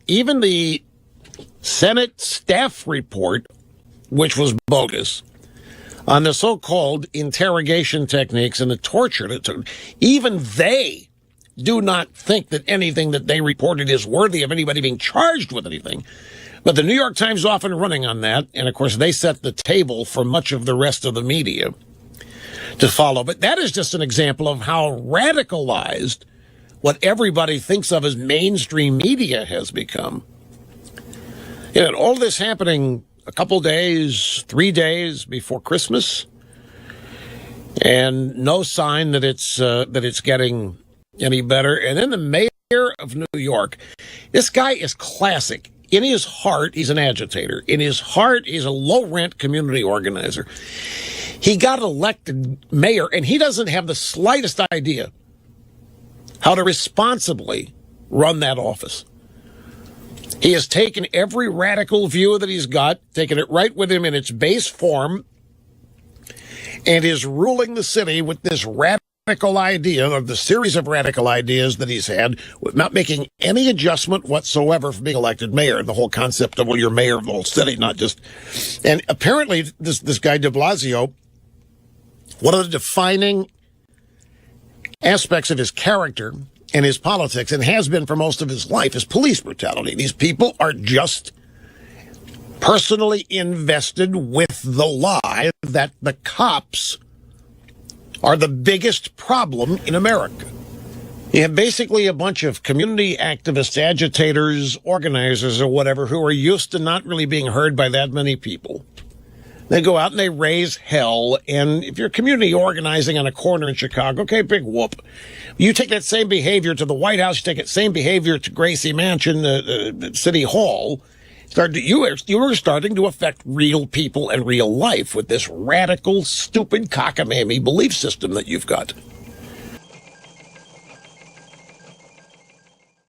even the Senate staff report, which was bogus, on the so-called interrogation techniques and the torture that took, even they do not think that anything that they reported is worthy of anybody being charged with anything. But the New York Times is often running on that, and of course they set the table for much of the rest of the media to follow. But that is just an example of how radicalized what everybody thinks of as mainstream media has become. You know, all this happening a couple days, 3 days before Christmas, and no sign that it's getting any better. And then the mayor of New York, this guy is classic. In his heart, he's an agitator. In his heart, he's a low-rent community organizer. He got elected mayor, and he doesn't have the slightest idea how to responsibly run that office. He has taken every radical view that he's got, taken it right with him in its base form, and is ruling the city with this radical idea, or the series of radical ideas that he's had, without making any adjustment whatsoever for being elected mayor. The whole concept of, well, you're mayor of the whole city, not just... And apparently, this guy, Blasio, one of the defining aspects of his character and his politics, and has been for most of his life, is police brutality. These people are just personally invested with the lie that the cops are the biggest problem in America. You have basically a bunch of community activists, agitators, organizers, or whatever, who are used to not really being heard by that many people. They go out and they raise hell, and if you're community organizing on a corner in Chicago, okay, big whoop. You take that same behavior to the White House, you take that same behavior to Gracie Mansion, City Hall. You are starting to affect real people and real life with this radical, stupid, cockamamie belief system that you've got.